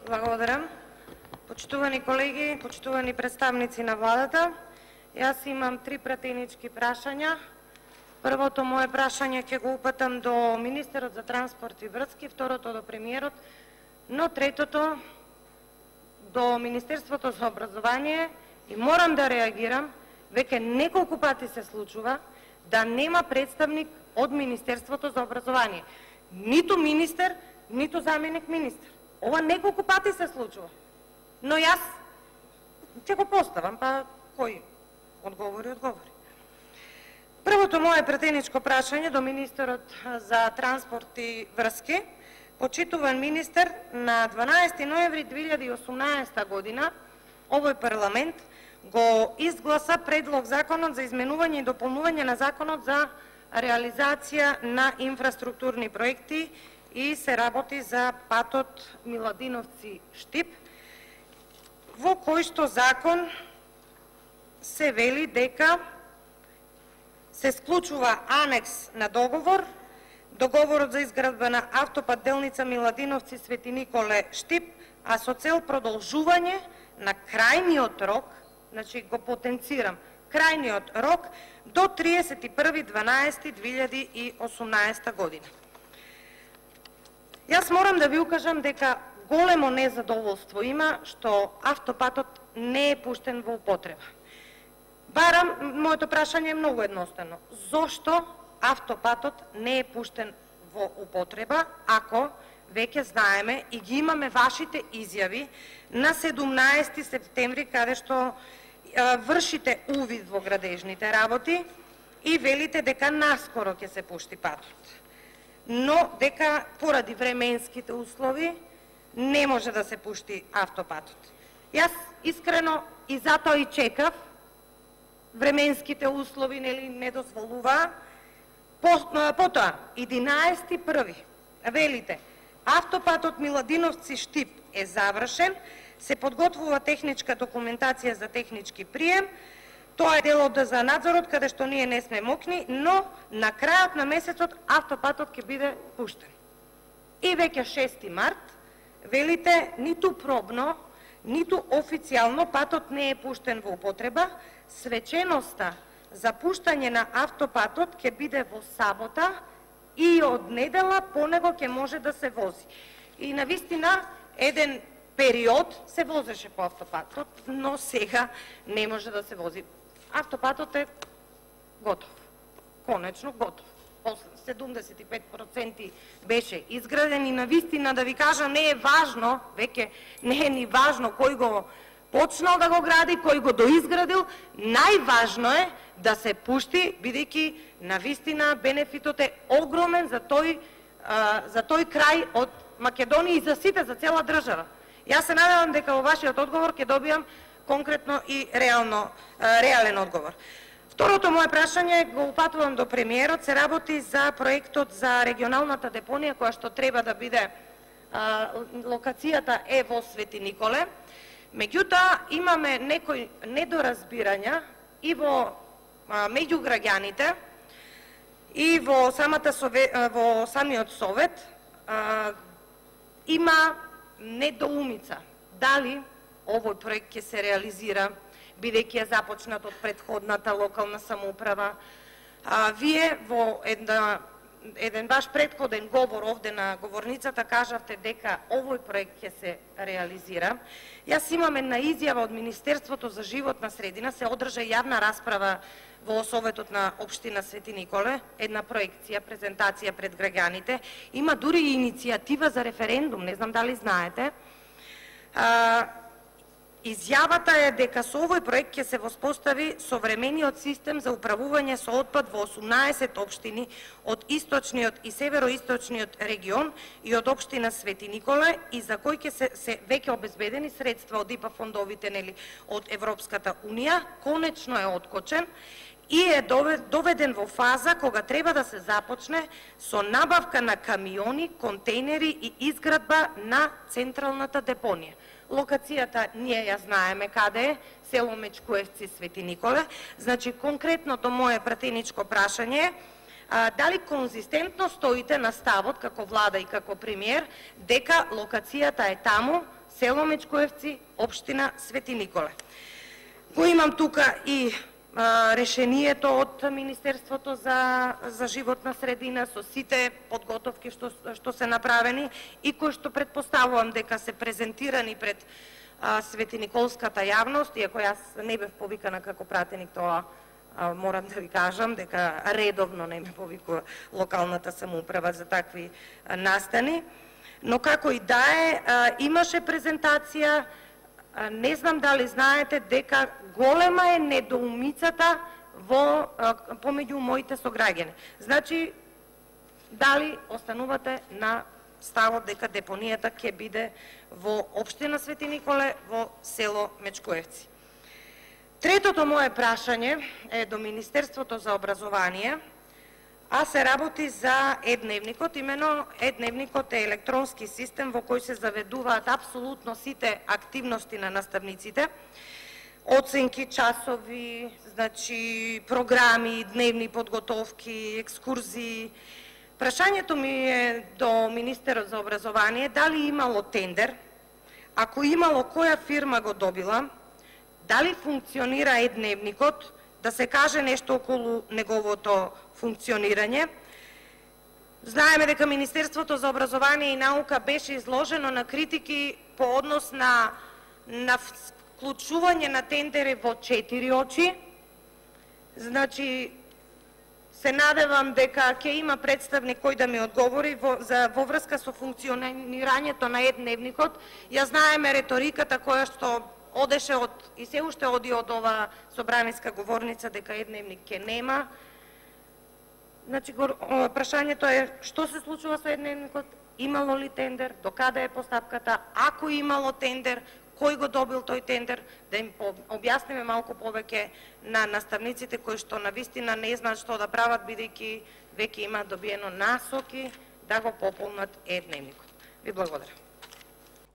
Благодарам. Почитувани колеги, почитувани представници на владата, јас имам 3 пратенички прашања. Првото мое прашање ќе го упатам до министерот за транспорт и врски, второто до премиерот, но третото до Министерството за образование, и морам да реагирам, веќе неколку пати се случува да нема представник од Министерството за образование. Ниту министер, ниту заменик министер. Ова неколку пати се случува. Но јас ќе го поставам, па кој одговори, одговори. Првото мое претеничко прашање до министерот за транспорт и врски. Почитуван министер, на 12 ноември 2018 година овој парламент го изгласа предлог законот за изменување и дополнување на законот за реализација на инфраструктурни проекти и се работи за патот Миладиновци-Штип, во кој што закон се вели дека се склучува анекс на договор, договорот за изградба на автопат делница Миладиновци Свети Николе Штип, а со цел продолжување на крајниот рок, значи го потенцирам, крајниот рок до 31.12.2018 година. Јас морам да ви укажам дека големо незадоволство има што автопатот не е пуштен во употреба. Барам, моето прашање е многу едноставно. Зошто автопатот не е пуштен во употреба, ако веќе знаеме и ги имаме вашите изјави на 17 септември, каде што вршите увид во градежните работи и велите дека наскоро ќе се пушти патот, но дека поради временските услови не може да се пушти автопатот. Јас искрено и затоа и чекав, временските услови не дозволуваа. Потоа, 11.1. велите, автопатот Миладиновци-Штип е завршен, се подготвува техничка документација за технички прием, тоа е делот за надзорот, каде што ние не сме мокни, но на крајот на месецот автопатот ќе биде пуштен. И веќе 6 март, велите, ниту пробно, ниту официјално патот не е пуштен во употреба, свеченоста за пуштање на автопатот ќе биде во сабота и од недела по него ќе може да се вози. И навистина, еден период се возеше по автопатот, но сега не може да се вози. Автопатот е готов, конечно готов. 75% беше изграден и навистина да ви кажа, не е важно, веќе не е ни важно кој го почнал да го гради, кој го доизградил, најважно е да се пушти, бидејќи навистина бенефитот е огромен за тој крај од Македонија и за сите, за цела држава. Јас се надевам дека во вашиот одговор ќе добијам конкретно и реален одговор. Второто мое прашање го упатувам до премиерот, се работи за проектот за регионалната депонија, која што треба да биде, локацијата е во Свети Николе. Меѓутоа, имаме некои недоразбирања и во меѓу граѓаните и во самиот совет има недоумица. Дали овој проект ќе се реализира, бидејќи е започнат од претходната локална самоуправа. Вие во еден ваш претходен говор овде на говорницата кажавте дека овој проект ќе се реализира. Јас имам една изјава од Министерството за животна средина, се одржа јавна расправа во Советот на Општина Свети Николе, една проекција, презентација пред граѓаните. Има дури и иницијатива за референдум, не знам дали знаете. Изјавата е дека со овој проект ќе се воспостави современиот систем за управување со отпад во 18 општини од источниот и североисточниот регион и од општина Свети Николе, и за кој ќе се веќе обезбедени средства од ИПА фондовите од Европската унија, конечно е откочен и е доведен во фаза кога треба да се започне со набавка на камиони, контейнери и изградба на централната депонија. Локацијата ние ја знаеме каде е, село Мечкуевци, Свети Николе. Значи, конкретното мое пратеничко прашање е дали конзистентно стоите на ставот како влада и како премиер дека локацијата е таму село Мечкоевци, општина Свети Николе. Го имам тука и решението од Министерството за животна средина со сите подготовки што се направени и кои што предпоставувам дека се презентирани пред светиниколската јавност, иако јас не бев повикана како пратеник, тоа морам да ви кажам дека редовно не ме повикува локалната самоуправа за такви настани, но како и да е, имаше презентација. Не знам дали знаете дека голема е недоумицата помеѓу моите сограѓани. Значи, дали останувате на ставот дека депонијата ќе биде во општина Свети Николе, во село Мечкоевци. Третото мое прашање е до Министерството за образование, а се работи за Е-дневникот. Имено Е-дневникот е електронски систем во кој се заведуваат апсолутно сите активности на наставниците, оценки, часови, значи програми, дневни подготовки, екскурзии. Прашањето ми е до Министерот за образование, дали имало тендер, ако имало, која фирма го добила, дали функционира Е-дневникот, да се каже нешто околу неговото функционирање. Знаеме дека Министерството за образование и наука беше изложено на критики по однос на вклучување на тендери во 4 очи. Значи, се надевам дека ќе има представник кој да ми одговори во врска со функционирањето на Е-дневникот. Ја знаеме реториката која што одеше и се уште оди од ова собраниска говорница дека Е-дневник ќе нема. Значи, прашањето е што се случува со Е-дневникот, имало ли тендер, до каде е постапката, ако имало тендер, кој го добил тој тендер, да им објасниме малку повеќе на наставниците кои што навистина не знаат што да прават, бидејќи веќе има добиено насоки да го пополнат Е-дневникот. Ви благодарам.